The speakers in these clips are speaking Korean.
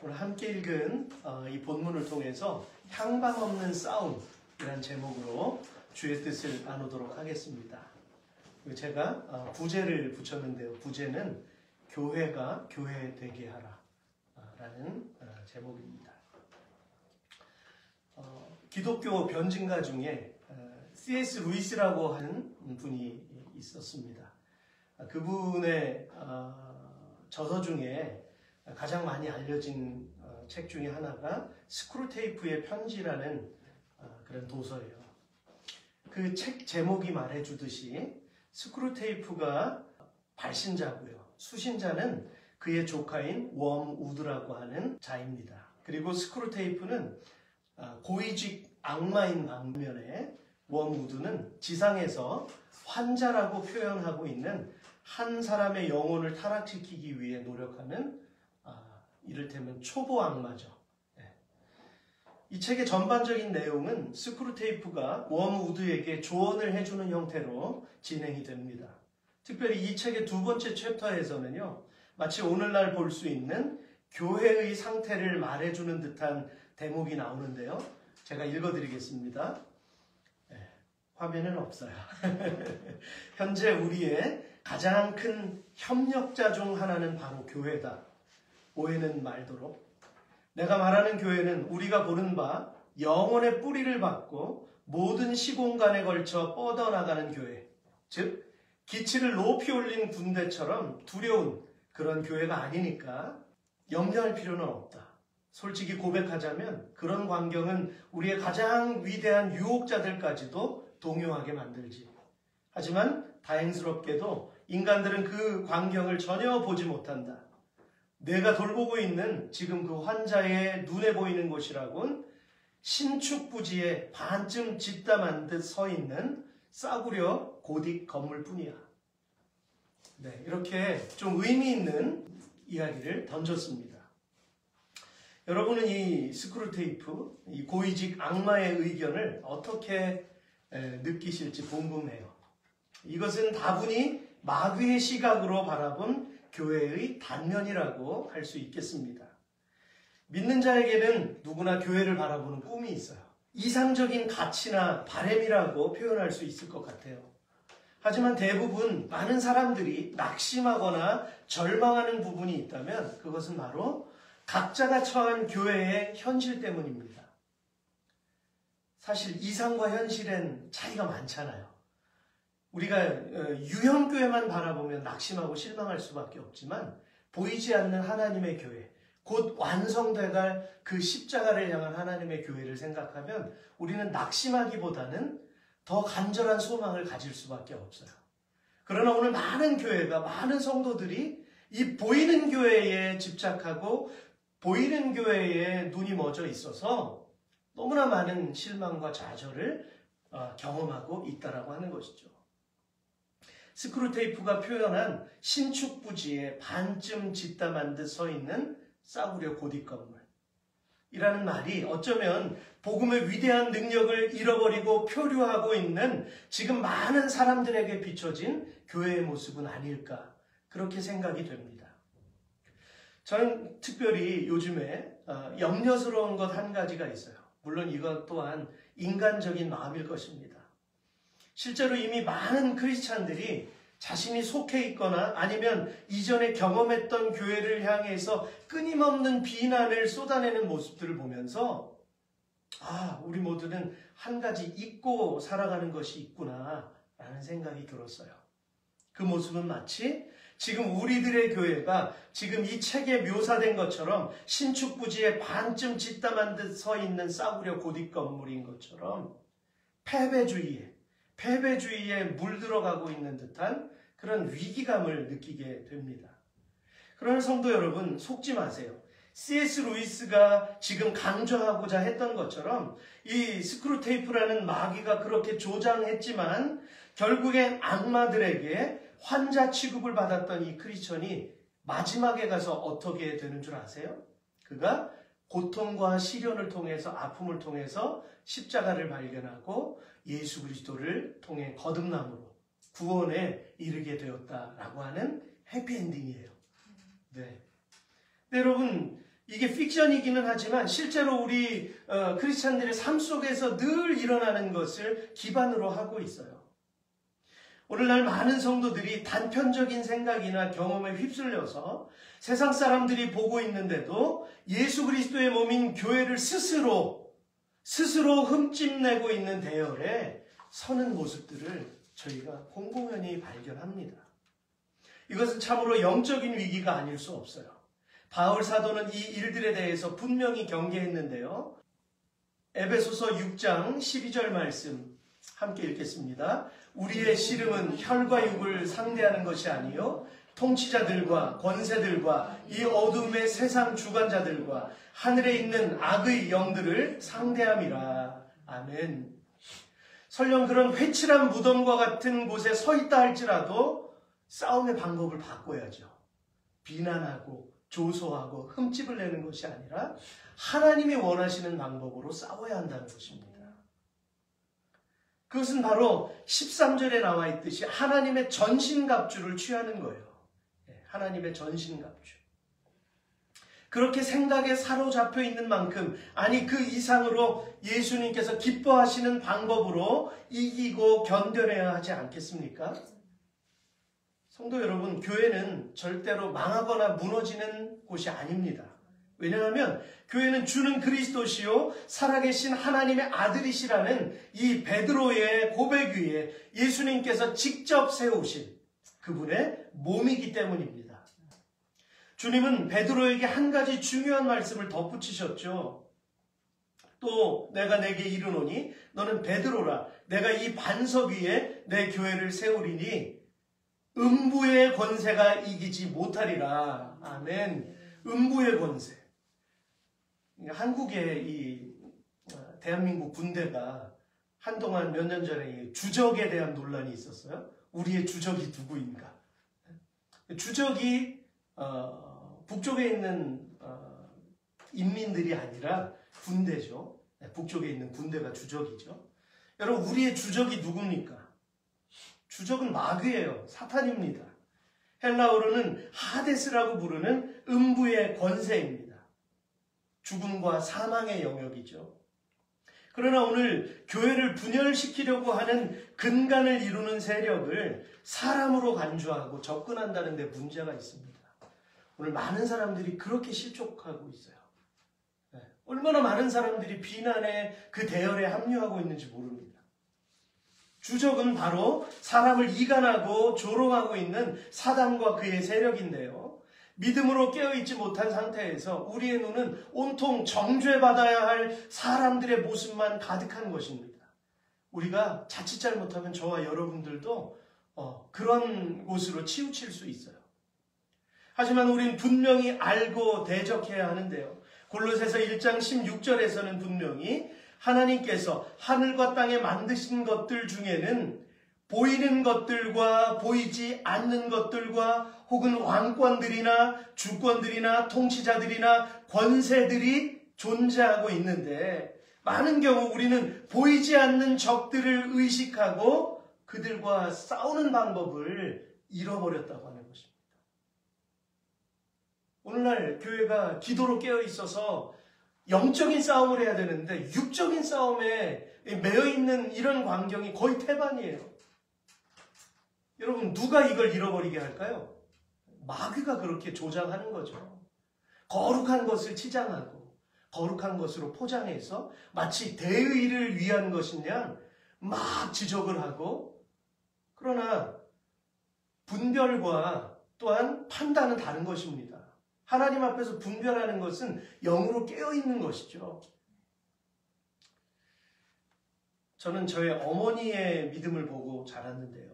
오늘 함께 읽은 이 본문을 통해서 향방 없는 싸움이라는 제목으로 주의 뜻을 나누도록 하겠습니다. 제가 부제를 붙였는데요. 부제는 교회가 교회 되게 하라 라는 제목입니다. 기독교 변증가 중에 C.S. 루이스라고 하는 분이 있었습니다. 그분의 저서 중에 가장 많이 알려진 책 중에 하나가 스크루테이프의 편지라는 그런 도서예요. 그 책 제목이 말해주듯이 스크루테이프가 발신자고요. 수신자는 그의 조카인 웜우드라고 하는 자입니다. 그리고 스크루테이프는 고위직 악마인 반면에 웜우드는 지상에서 환자라고 표현하고 있는 한 사람의 영혼을 타락시키기 위해 노력하는 이를테면 초보 악마죠. 이 책의 전반적인 내용은 스크루테이프가 웜우드에게 조언을 해주는 형태로 진행이 됩니다. 특별히 이 책의 두 번째 챕터에서는요, 마치 오늘날 볼 수 있는 교회의 상태를 말해주는 듯한 대목이 나오는데요. 제가 읽어드리겠습니다. 화면은 없어요. 현재 우리의 가장 큰 협력자 중 하나는 바로 교회다. 오해는 말도록. 내가 말하는 교회는 우리가 보는 바 영혼의 뿌리를 받고 모든 시공간에 걸쳐 뻗어나가는 교회, 즉 기치를 높이 올린 군대처럼 두려운 그런 교회가 아니니까 염려할 필요는 없다. 솔직히 고백하자면 그런 광경은 우리의 가장 위대한 유혹자들까지도 동요하게 만들지. 하지만 다행스럽게도 인간들은 그 광경을 전혀 보지 못한다. 내가 돌보고 있는 지금 그 환자의 눈에 보이는 곳이라곤 신축부지에 반쯤 짓담한 듯 서 있는 싸구려 고딕 건물뿐이야. 네, 이렇게 좀 의미 있는 이야기를 던졌습니다. 여러분은 이 스크루테이프, 이 고위직 악마의 의견을 어떻게 느끼실지 궁금해요. 이것은 다분히 마귀의 시각으로 바라본 교회의 단면이라고 할 수 있겠습니다. 믿는 자에게는 누구나 교회를 바라보는 꿈이 있어요. 이상적인 가치나 바램이라고 표현할 수 있을 것 같아요. 하지만 대부분 많은 사람들이 낙심하거나 절망하는 부분이 있다면 그것은 바로 각자가 처한 교회의 현실 때문입니다. 사실 이상과 현실엔 차이가 많잖아요. 우리가 유형교회만 바라보면 낙심하고 실망할 수밖에 없지만 보이지 않는 하나님의 교회, 곧 완성돼갈 그 십자가를 향한 하나님의 교회를 생각하면 우리는 낙심하기보다는 더 간절한 소망을 가질 수밖에 없어요. 그러나 오늘 많은 교회가, 많은 성도들이 이 보이는 교회에 집착하고 보이는 교회에 눈이 멎어 있어서 너무나 많은 실망과 좌절을 경험하고 있다라고 하는 것이죠. 스크루테이프가 표현한 신축부지에 반쯤 짓담한 듯 서 있는 싸구려 고딕 건물이라는 말이 어쩌면 복음의 위대한 능력을 잃어버리고 표류하고 있는 지금 많은 사람들에게 비춰진 교회의 모습은 아닐까, 그렇게 생각이 됩니다. 저는 특별히 요즘에 염려스러운 것 한 가지가 있어요. 물론 이것 또한 인간적인 마음일 것입니다. 실제로 이미 많은 크리스찬들이 자신이 속해 있거나 아니면 이전에 경험했던 교회를 향해서 끊임없는 비난을 쏟아내는 모습들을 보면서 우리 모두는 한 가지 잊고 살아가는 것이 있구나 라는 생각이 들었어요. 그 모습은 마치 지금 우리들의 교회가 지금 이 책에 묘사된 것처럼 신축부지에 반쯤 짓담한 듯 서 있는 싸구려 고딕 건물인 것처럼 패배주의에 물들어가고 있는 듯한 그런 위기감을 느끼게 됩니다. 그러나 성도 여러분, 속지 마세요. C.S. 루이스가 지금 강조하고자 했던 것처럼 이 스크루테이프라는 마귀가 그렇게 조장했지만 결국엔 악마들에게 환자 취급을 받았던 이 크리스천이 마지막에 가서 어떻게 되는 줄 아세요? 그가 고통과 시련을 통해서, 아픔을 통해서 십자가를 발견하고 예수 그리스도를 통해 거듭남으로 구원에 이르게 되었다라고 하는 해피엔딩이에요. 네. 여러분, 이게 픽션이기는 하지만 실제로 우리 크리스찬들의 삶 속에서 늘 일어나는 것을 기반으로 하고 있어요. 오늘날 많은 성도들이 단편적인 생각이나 경험에 휩쓸려서 세상 사람들이 보고 있는데도 예수 그리스도의 몸인 교회를 스스로 흠집내고 있는 대열에 서는 모습들을 저희가 공공연히 발견합니다. 이것은 참으로 영적인 위기가 아닐 수 없어요. 바울 사도는 이 일들에 대해서 분명히 경계했는데요. 에베소서 6장 12절 말씀 함께 읽겠습니다. 우리의 씨름은 혈과 육을 상대하는 것이 아니요 통치자들과 권세들과 이 어둠의 세상 주관자들과 하늘에 있는 악의 영들을 상대함이라. 아멘. 설령 그런 회칠한 무덤과 같은 곳에 서 있다 할지라도 싸움의 방법을 바꿔야죠. 비난하고 조소하고 흠집을 내는 것이 아니라 하나님이 원하시는 방법으로 싸워야 한다는 것입니다. 그것은 바로 13절에 나와 있듯이 하나님의 전신갑주를 취하는 거예요. 하나님의 전신갑주. 그렇게 생각에 사로잡혀 있는 만큼, 아니 그 이상으로 예수님께서 기뻐하시는 방법으로 이기고 견뎌내야 하지 않겠습니까? 성도 여러분, 교회는 절대로 망하거나 무너지는 곳이 아닙니다. 왜냐하면 교회는 주는 그리스도시요 살아계신 하나님의 아들이시라는 이 베드로의 고백 위에 예수님께서 직접 세우신 그분의 몸이기 때문입니다. 주님은 베드로에게 한 가지 중요한 말씀을 덧붙이셨죠. 또 내가 내게 이르노니 너는 베드로라. 내가 이 반석 위에 내 교회를 세우리니 음부의 권세가 이기지 못하리라. 아멘. 음부의 권세. 한국의 이 대한민국 군대가 한동안 몇 년 전에 주적에 대한 논란이 있었어요. 우리의 주적이 누구인가? 주적이 북쪽에 있는 인민들이 아니라 군대죠. 북쪽에 있는 군대가 주적이죠. 여러분, 우리의 주적이 누굽니까? 주적은 마귀예요. 사탄입니다. 헬라어로는 하데스라고 부르는 음부의 권세입니다. 죽음과 사망의 영역이죠. 그러나 오늘 교회를 분열시키려고 하는 근간을 이루는 세력을 사람으로 간주하고 접근한다는 데 문제가 있습니다. 오늘 많은 사람들이 그렇게 실족하고 있어요. 얼마나 많은 사람들이 비난의 그 대열에 합류하고 있는지 모릅니다. 주적은 바로 사람을 이간하고 조롱하고 있는 사단과 그의 세력인데요. 믿음으로 깨어있지 못한 상태에서 우리의 눈은 온통 정죄받아야 할 사람들의 모습만 가득한 것입니다. 우리가 자칫 잘못하면 저와 여러분들도 그런 곳으로 치우칠 수 있어요. 하지만 우린 분명히 알고 대적해야 하는데요. 골로새서 1장 16절에서는 분명히 하나님께서 하늘과 땅에 만드신 것들 중에는 보이는 것들과 보이지 않는 것들과 혹은 왕권들이나 주권들이나 통치자들이나 권세들이 존재하고 있는데 많은 경우 우리는 보이지 않는 적들을 의식하고 그들과 싸우는 방법을 잃어버렸다고 하는 것입니다. 오늘날 교회가 기도로 깨어 있어서 영적인 싸움을 해야 되는데 육적인 싸움에 매여있는 이런 광경이 거의 태반이에요. 여러분, 누가 이걸 잃어버리게 할까요? 마귀가 그렇게 조장하는 거죠. 거룩한 것을 치장하고 거룩한 것으로 포장해서 마치 대의를 위한 것이냐 막 지적을 하고, 그러나 분별과 또한 판단은 다른 것입니다. 하나님 앞에서 분별하는 것은 영으로 깨어있는 것이죠. 저는 저의 어머니의 믿음을 보고 자랐는데요.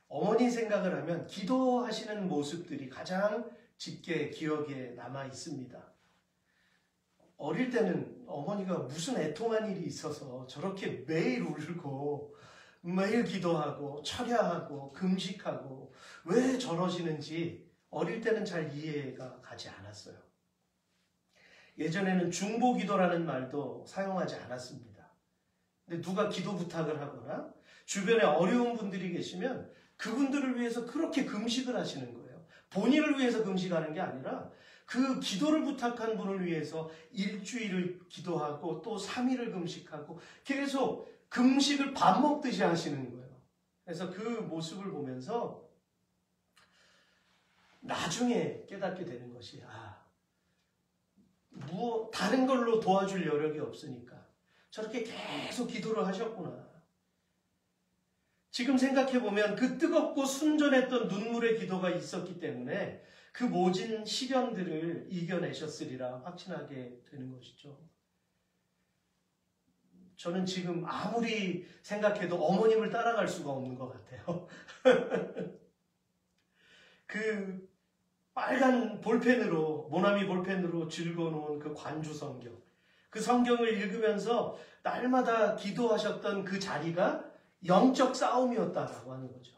어머니 생각을 하면 기도하시는 모습들이 가장 짙게 기억에 남아 있습니다. 어릴 때는 어머니가 무슨 애통한 일이 있어서 저렇게 매일 울고 매일 기도하고 철야하고 금식하고 왜 저러시는지 어릴 때는 잘 이해가 가지 않았어요. 예전에는 중보기도라는 말도 사용하지 않았습니다. 근데 누가 기도 부탁을 하거나 주변에 어려운 분들이 계시면 그분들을 위해서 그렇게 금식을 하시는 거예요. 본인을 위해서 금식하는 게 아니라 그 기도를 부탁한 분을 위해서 일주일을 기도하고 또 3일을 금식하고 계속 금식을 밥 먹듯이 하시는 거예요. 그래서 그 모습을 보면서 나중에 깨닫게 되는 것이 다른 걸로 도와줄 여력이 없으니까 저렇게 계속 기도를 하셨구나. 지금 생각해보면 그 뜨겁고 순전했던 눈물의 기도가 있었기 때문에 그 모진 시련들을 이겨내셨으리라 확신하게 되는 것이죠. 저는 지금 아무리 생각해도 어머님을 따라갈 수가 없는 것 같아요. 그 빨간 볼펜으로, 모나미 볼펜으로 읽어놓은 그 관주 성경, 그 성경을 읽으면서 날마다 기도하셨던 그 자리가 영적 싸움이었다라고 하는 거죠.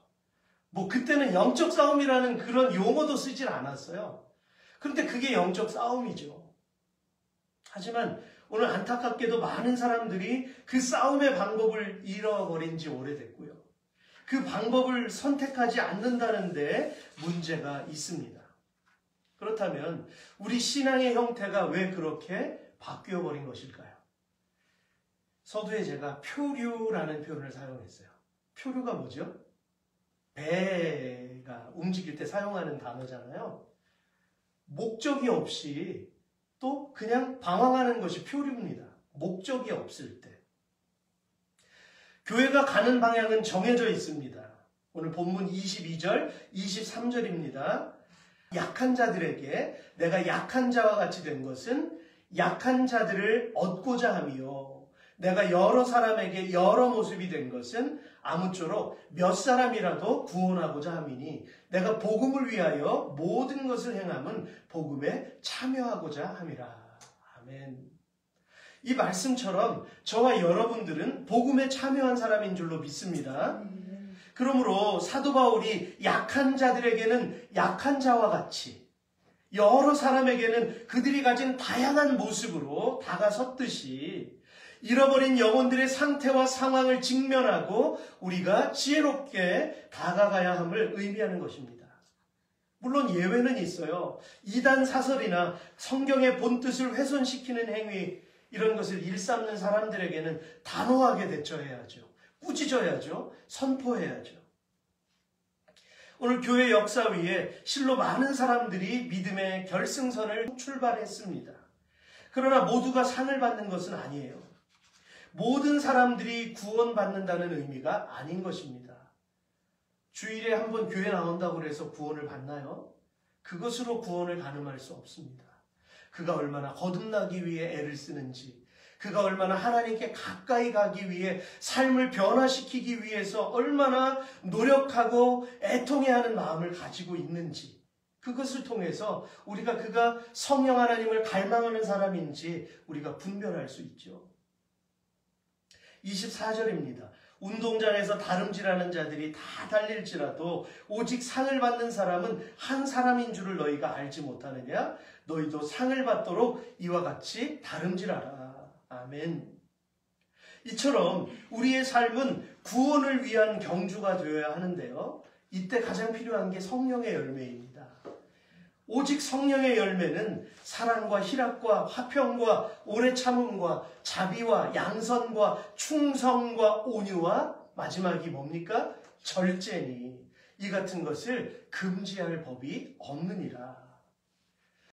그때는 영적 싸움이라는 그런 용어도 쓰질 않았어요. 그런데 그게 영적 싸움이죠. 하지만 오늘 안타깝게도 많은 사람들이 그 싸움의 방법을 잃어버린 지 오래됐고요. 그 방법을 선택하지 않는다는 데 문제가 있습니다. 그렇다면 우리 신앙의 형태가 왜 그렇게 바뀌어버린 것일까요? 서두에 제가 표류라는 표현을 사용했어요. 표류가 뭐죠? 배가 움직일 때 사용하는 단어잖아요. 목적이 없이 또 그냥 방황하는 것이 표류입니다. 목적이 없을 때. 교회가 가는 방향은 정해져 있습니다. 오늘 본문 22절, 23절입니다. 약한 자들에게 내가 약한 자와 같이 된 것은 약한 자들을 얻고자 함이요. 내가 여러 사람에게 여러 모습이 된 것은 아무쪼록 몇 사람이라도 구원하고자 함이니 내가 복음을 위하여 모든 것을 행함은 복음에 참여하고자 함이라. 아멘. 이 말씀처럼 저와 여러분들은 복음에 참여한 사람인 줄로 믿습니다. 그러므로 사도 바울이 약한 자들에게는 약한 자와 같이 여러 사람에게는 그들이 가진 다양한 모습으로 다가섰듯이 잃어버린 영혼들의 상태와 상황을 직면하고 우리가 지혜롭게 다가가야 함을 의미하는 것입니다. 물론 예외는 있어요. 이단 사설이나 성경의 본뜻을 훼손시키는 행위, 이런 것을 일삼는 사람들에게는 단호하게 대처해야죠. 꾸짖어야죠. 선포해야죠. 오늘 교회 역사 위에 실로 많은 사람들이 믿음의 결승선을 출발했습니다. 그러나 모두가 상을 받는 것은 아니에요. 모든 사람들이 구원받는다는 의미가 아닌 것입니다. 주일에 한 번 교회 나온다고 해서 구원을 받나요? 그것으로 구원을 가늠할 수 없습니다. 그가 얼마나 거듭나기 위해 애를 쓰는지, 그가 얼마나 하나님께 가까이 가기 위해 삶을 변화시키기 위해서 얼마나 노력하고 애통해하는 마음을 가지고 있는지, 그것을 통해서 우리가 그가 성령 하나님을 갈망하는 사람인지 우리가 분별할 수 있죠. 24절입니다. 운동장에서 다름질하는 자들이 다 달릴지라도 오직 상을 받는 사람은 한 사람인 줄을 너희가 알지 못하느냐? 너희도 상을 받도록 이와 같이 다름질하라. 아멘. 이처럼 우리의 삶은 구원을 위한 경주가 되어야 하는데요. 이때 가장 필요한 게 성령의 열매입니다. 오직 성령의 열매는 사랑과 희락과 화평과 오래 참음과 자비와 양선과 충성과 온유와 마지막이 뭡니까? 절제니 이 같은 것을 금지할 법이 없느니라.